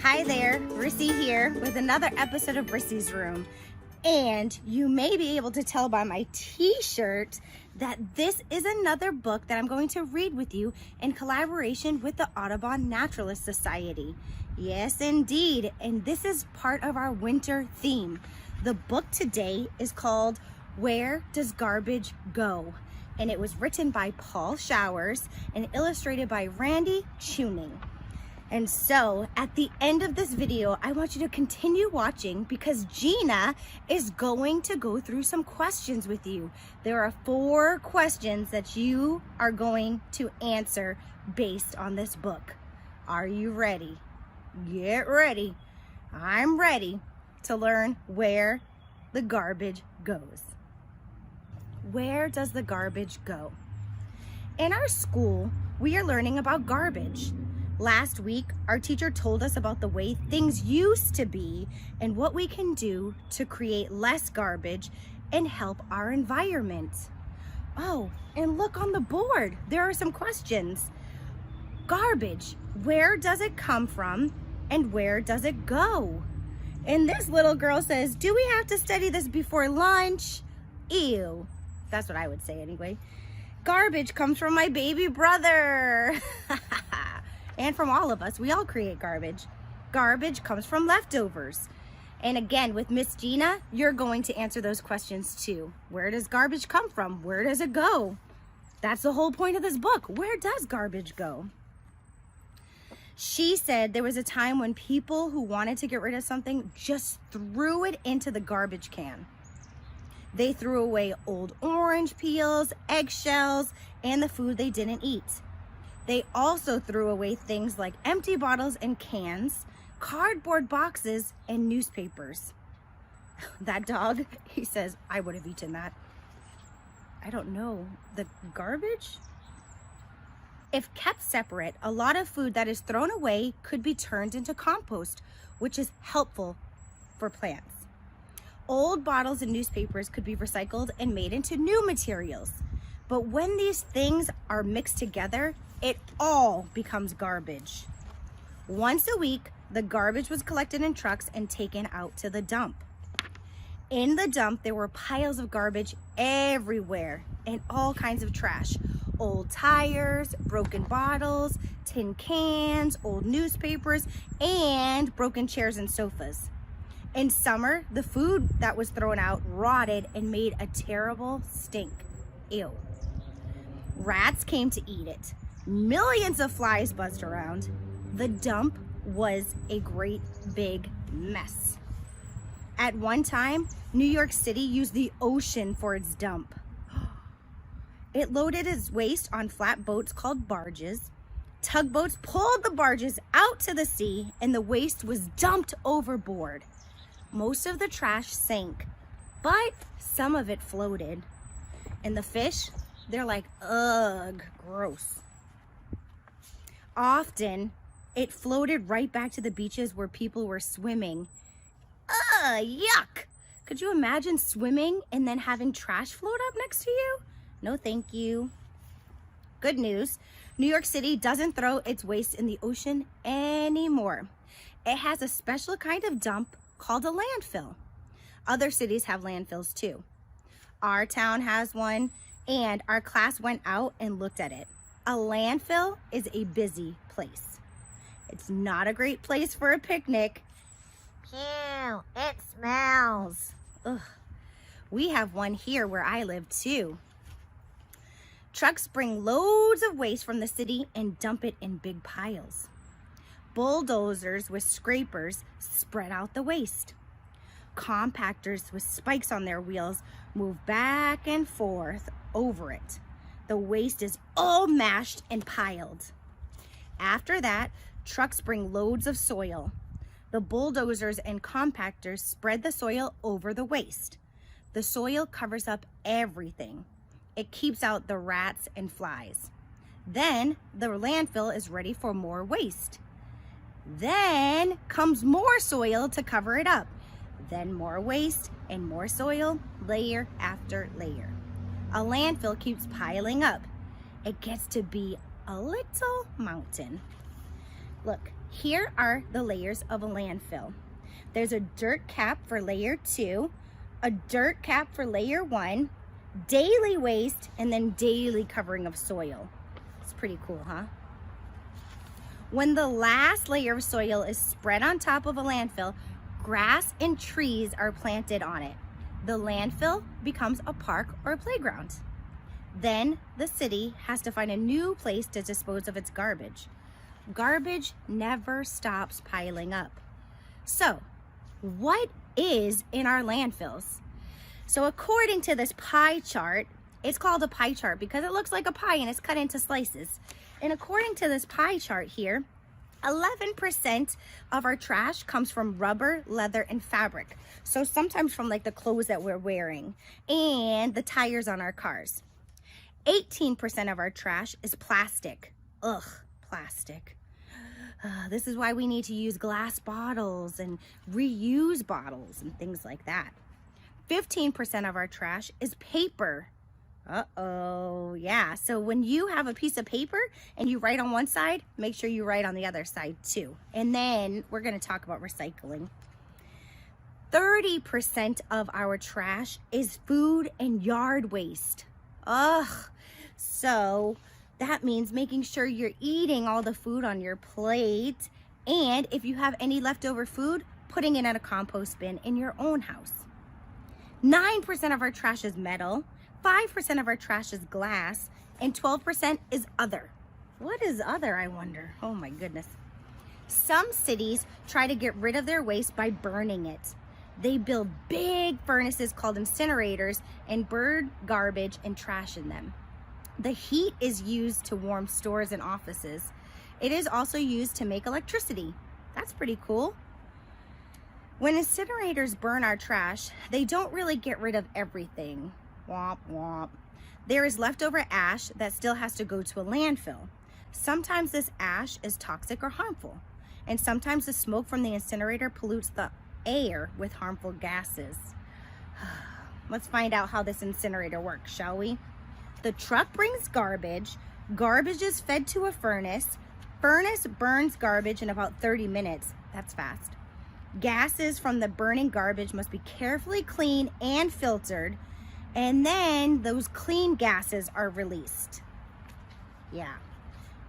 Hi there, Rissy here with another episode of Rissy's Room. And you may be able to tell by my t-shirt that this is another book that I'm going to read with you in collaboration with the Audubon Naturalist Society. Yes, indeed. And this is part of our winter theme. The book today is called Where Does Garbage Go? And it was written by Paul Showers and illustrated by Randy Tuning. And so at the end of this video, I want you to continue watching because Gina is going to go through some questions with you. There are 4 questions that you are going to answer based on this book. Are you ready? Get ready. I'm ready to learn where the garbage goes. Where does the garbage go? In our school, we are learning about garbage. Last week, our teacher told us about the way things used to be and what we can do to create less garbage and help our environment. Oh, and look on the board. There are some questions. Garbage, where does it come from and where does it go? And this little girl says, do we have to study this before lunch? Ew. That's what I would say anyway. Garbage comes from my baby brother. And from all of us, we all create garbage. Garbage comes from leftovers. And again, with Miss Gina, you're going to answer those questions too. Where does garbage come from? Where does it go? That's the whole point of this book. Where does garbage go? She said there was a time when people who wanted to get rid of something just threw it into the garbage can. They threw away old orange peels, eggshells, and the food they didn't eat. They also threw away things like empty bottles and cans, cardboard boxes, and newspapers. That dog, he says, I would have eaten that. I don't know, the garbage? If kept separate, a lot of food that is thrown away could be turned into compost, which is helpful for plants. Old bottles and newspapers could be recycled and made into new materials. But when these things are mixed together, it all becomes garbage. Once a week, the garbage was collected in trucks and taken out to the dump. In the dump, there were piles of garbage everywhere and all kinds of trash. Old tires, broken bottles, tin cans, old newspapers, and broken chairs and sofas. In summer, the food that was thrown out rotted and made a terrible stink. Ew. Rats came to eat it. Millions of flies buzzed around. The dump was a great big mess. At one time, New York City used the ocean for its dump. It loaded its waste on flat boats called barges. Tugboats pulled the barges out to the sea and the waste was dumped overboard. Most of the trash sank, but some of it floated. And the fish, they're like, ugh, gross. Often, it floated right back to the beaches where people were swimming. Ugh, yuck! Could you imagine swimming and then having trash float up next to you? No, thank you. Good news, New York City doesn't throw its waste in the ocean anymore. It has a special kind of dump called a landfill. Other cities have landfills too. Our town has one, and our class went out and looked at it. A landfill is a busy place. It's not a great place for a picnic. Ew, it smells. Ugh. We have one here where I live too. Trucks bring loads of waste from the city and dump it in big piles. Bulldozers with scrapers spread out the waste. Compactors with spikes on their wheels move back and forth over it. The waste is all mashed and piled. After that, trucks bring loads of soil. The bulldozers and compactors spread the soil over the waste. The soil covers up everything. It keeps out the rats and flies. Then the landfill is ready for more waste. Then comes more soil to cover it up. Then more waste and more soil, layer after layer. A landfill keeps piling up. It gets to be a little mountain. Look, Here are the layers of a landfill. There's a dirt cap for layer 2, a dirt cap for layer 1, daily waste, and then daily covering of soil. It's pretty cool, huh? When the last layer of soil is spread on top of a landfill, grass and trees are planted on it. The landfill becomes a park or a playground. Then the city has to find a new place to dispose of its garbage. Garbage never stops piling up. So, what is in our landfills? So according to this pie chart, it's called a pie chart because it looks like a pie and it's cut into slices. And according to this pie chart here, 11% of our trash comes from rubber, leather, and fabric. So sometimes from like the clothes that we're wearing and the tires on our cars. 18% of our trash is plastic. Ugh, plastic. This is why we need to use glass bottles and reuse bottles and things like that. 15% of our trash is paper. Uh-oh, yeah. So when you have a piece of paper and you write on one side, make sure you write on the other side too. And then we're going to talk about recycling. 30% of our trash is food and yard waste. Ugh. So that means making sure you're eating all the food on your plate. And if you have any leftover food, putting it in a compost bin in your own house. 9% of our trash is metal. 5% of our trash is glass. And 12% is other. What is other, I wonder? Oh my goodness. Some cities try to get rid of their waste by burning it. They build big furnaces called incinerators and burn garbage and trash in them. The heat is used to warm stores and offices. It is also used to make electricity. That's pretty cool. When incinerators burn our trash, they don't really get rid of everything. Womp womp. There is leftover ash that still has to go to a landfill. Sometimes this ash is toxic or harmful, and sometimes the smoke from the incinerator pollutes the air with harmful gases. Let's find out how this incinerator works, shall we? The truck brings garbage. Garbage is fed to a furnace. Furnace burns garbage in about 30 minutes. That's fast. Gases from the burning garbage must be carefully cleaned and filtered, and then those clean gases are released. Yeah.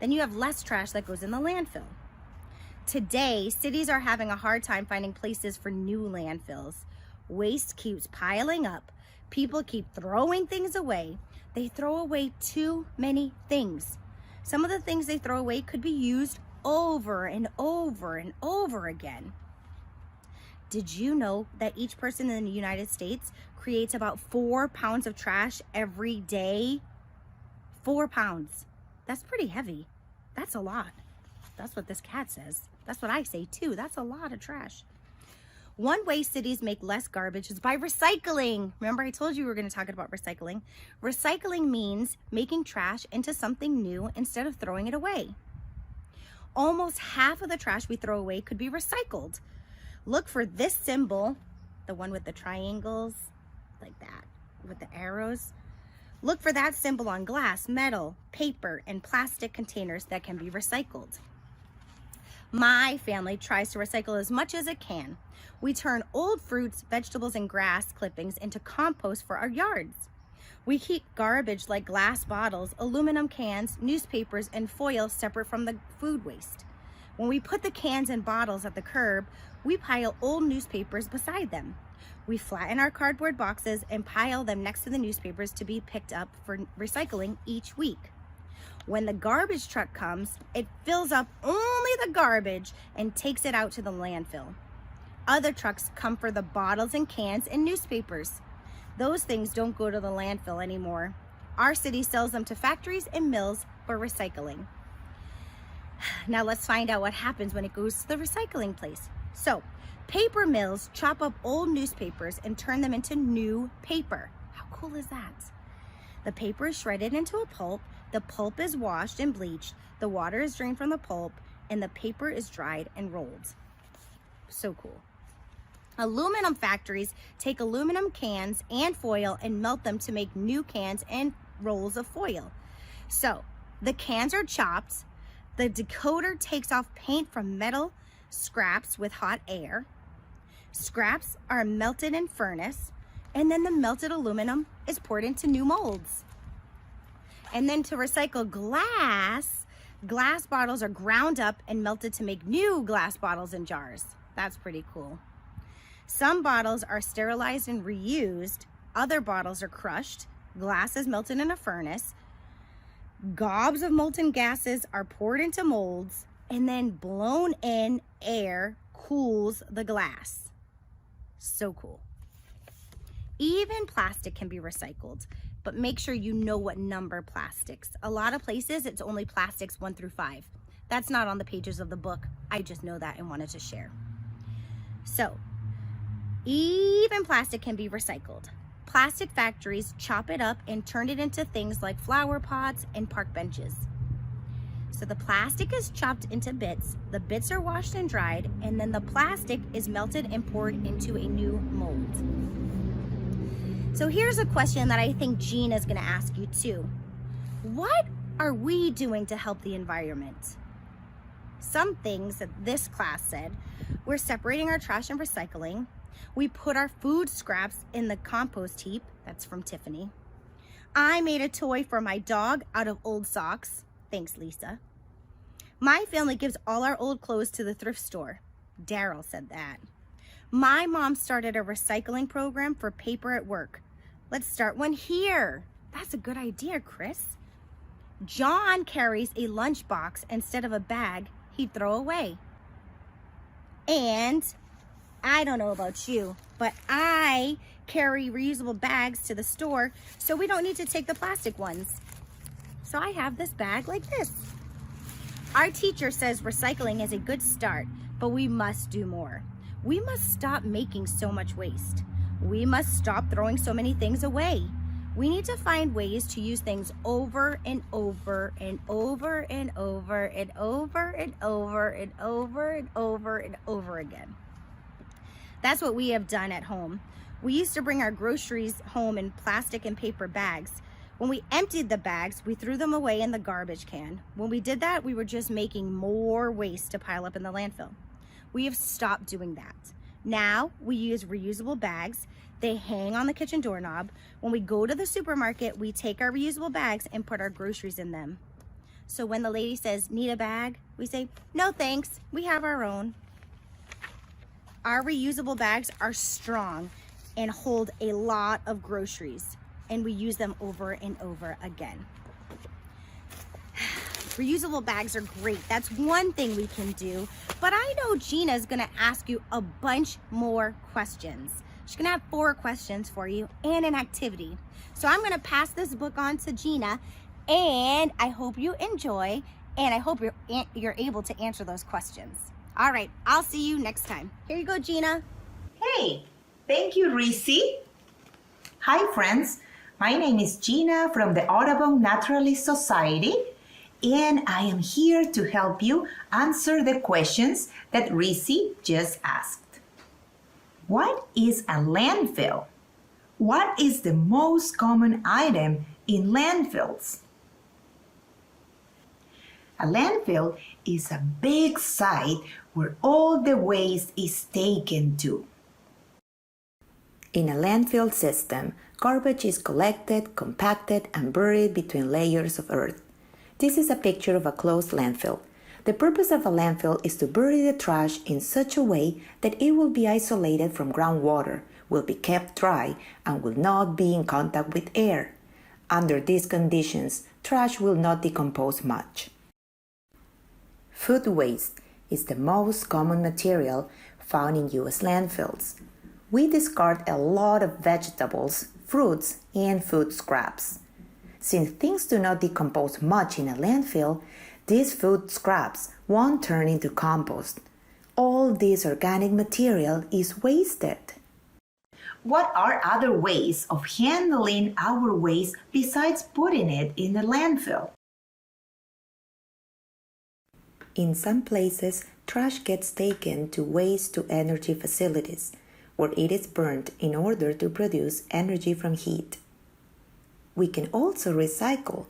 Then you have less trash that goes in the landfill. Today, cities are having a hard time finding places for new landfills. Waste keeps piling up. People keep throwing things away. They throw away too many things. Some of the things they throw away could be used over and over and over again. Did you know that each person in the United States creates about 4 pounds of trash every day? 4 pounds. That's pretty heavy. That's a lot. That's what this cat says. That's what I say too. That's a lot of trash. One way cities make less garbage is by recycling. Remember, I told you we were going to talk about recycling. Recycling means making trash into something new instead of throwing it away. Almost half of the trash we throw away could be recycled. Look for this symbol, the one with the triangles, like that, with the arrows. Look for that symbol on glass, metal, paper, and plastic containers that can be recycled. My family tries to recycle as much as it can. We turn old fruits, vegetables, and grass clippings into compost for our yards. We keep garbage like glass bottles, aluminum cans, newspapers, and foil separate from the food waste. When we put the cans and bottles at the curb, we pile old newspapers beside them. We flatten our cardboard boxes and pile them next to the newspapers to be picked up for recycling each week. When the garbage truck comes, it fills up only the garbage and takes it out to the landfill. Other trucks come for the bottles and cans and newspapers. Those things don't go to the landfill anymore. Our city sells them to factories and mills for recycling. Now let's find out what happens when it goes to the recycling place. So, paper mills chop up old newspapers and turn them into new paper. How cool is that? The paper is shredded into a pulp. The pulp is washed and bleached. The water is drained from the pulp, and the paper is dried and rolled. So cool. Aluminum factories take aluminum cans and foil and melt them to make new cans and rolls of foil. So the cans are chopped, The decoder takes off paint from metal scraps with hot air. Scraps are melted in furnace, and then the melted aluminum is poured into new molds. And then to recycle glass, glass bottles are ground up and melted to make new glass bottles and jars. That's pretty cool. Some bottles are sterilized and reused. Other bottles are crushed. Glass is melted in a furnace. Gobs of molten gases are poured into molds, and then blown in air cools the glass. So cool. Even plastic can be recycled, but make sure you know what number plastics. A lot of places, it's only plastics 1 through 5. That's not on the pages of the book. I just know that and wanted to share. So, even plastic can be recycled. Plastic factories chop it up and turn it into things like flower pots and park benches. So the plastic is chopped into bits, the bits are washed and dried, and then the plastic is melted and poured into a new mold. So here's a question that I think Gina is gonna ask you too. What are we doing to help the environment? Some things that this class said, we're separating our trash and recycling. We put our food scraps in the compost heap. That's from Tiffany. I made a toy for my dog out of old socks. Thanks, Lisa. My family gives all our old clothes to the thrift store. Daryl said that. My mom started a recycling program for paper at work. Let's start one here. That's a good idea, Chris. John carries a lunchbox instead of a bag he'd throw away. And I don't know about you, but I carry reusable bags to the store so we don't need to take the plastic ones. So I have this bag like this. Our teacher says recycling is a good start, but we must do more. We must stop making so much waste. We must stop throwing so many things away. We need to find ways to use things over and over and over and over and over and over and over and over and over again. That's what we have done at home. We used to bring our groceries home in plastic and paper bags. When we emptied the bags, we threw them away in the garbage can. When we did that, we were just making more waste to pile up in the landfill. We have stopped doing that. Now we use reusable bags. They hang on the kitchen doorknob. When we go to the supermarket, we take our reusable bags and put our groceries in them. So when the lady says, need a bag? We say, no thanks, we have our own. Our reusable bags are strong and hold a lot of groceries, and we use them over and over again. Reusable bags are great. That's one thing we can do, but I know Gina's gonna ask you a bunch more questions. She's gonna have 4 questions for you and an activity. So I'm gonna pass this book on to Gina, and I hope you enjoy, and I hope you're able to answer those questions. All right, I'll see you next time. Here you go, Gina. Hey, thank you, Reese. Hi, friends. My name is Gina from the Audubon Naturalist Society, and I am here to help you answer the questions that Reese just asked. What is a landfill? What is the most common item in landfills? A landfill is a big site where all the waste is taken to. In a landfill system, garbage is collected, compacted, and buried between layers of earth. This is a picture of a closed landfill. The purpose of a landfill is to bury the trash in such a way that it will be isolated from groundwater, will be kept dry, and will not be in contact with air. Under these conditions, trash will not decompose much. Food waste is the most common material found in U.S. landfills. We discard a lot of vegetables, fruits, and food scraps. Since things do not decompose much in a landfill, these food scraps won't turn into compost. All this organic material is wasted. What are other ways of handling our waste besides putting it in the landfill? In some places, trash gets taken to waste-to-energy facilities, where it is burned in order to produce energy from heat. We can also recycle.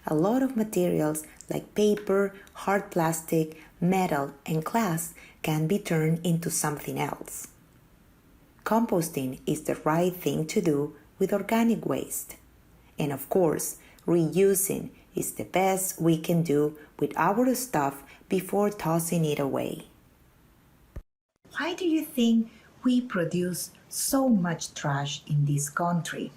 a lot of materials like paper, hard plastic, metal, and glass can be turned into something else. Composting is the right thing to do with organic waste. And of course, reusing is the best we can do with our stuff before tossing it away. Why do you think we produce so much trash in this country?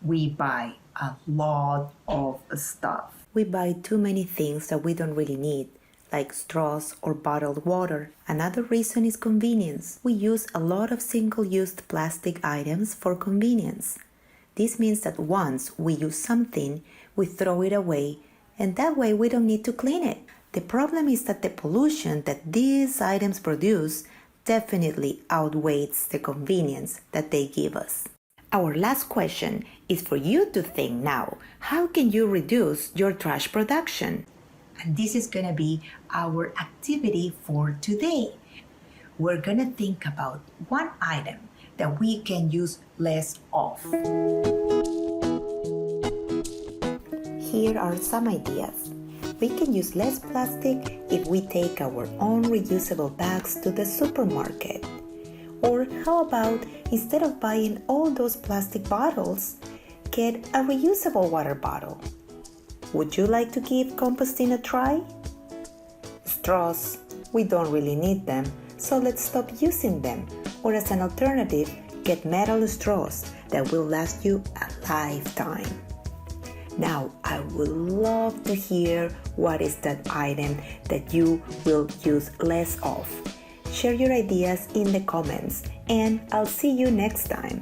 We buy a lot of stuff. We buy too many things that we don't really need, like straws or bottled water. Another reason is convenience. We use a lot of single-use plastic items for convenience. This means that once we use something, we throw it away, and that way we don't need to clean it. The problem is that the pollution that these items produce definitely outweighs the convenience that they give us. Our last question is for you to think now. How can you reduce your trash production? And this is going to be our activity for today. We're going to think about one item that we can use less of. Here are some ideas. We can use less plastic if we take our own reusable bags to the supermarket. Or how about, instead of buying all those plastic bottles, get a reusable water bottle? Would you like to give composting a try? Straws, we don't really need them, so let's stop using them. Or as an alternative, get metal straws that will last you a lifetime. Now, I would love to hear what is that item that you will use less of. Share your ideas in the comments, and I'll see you next time.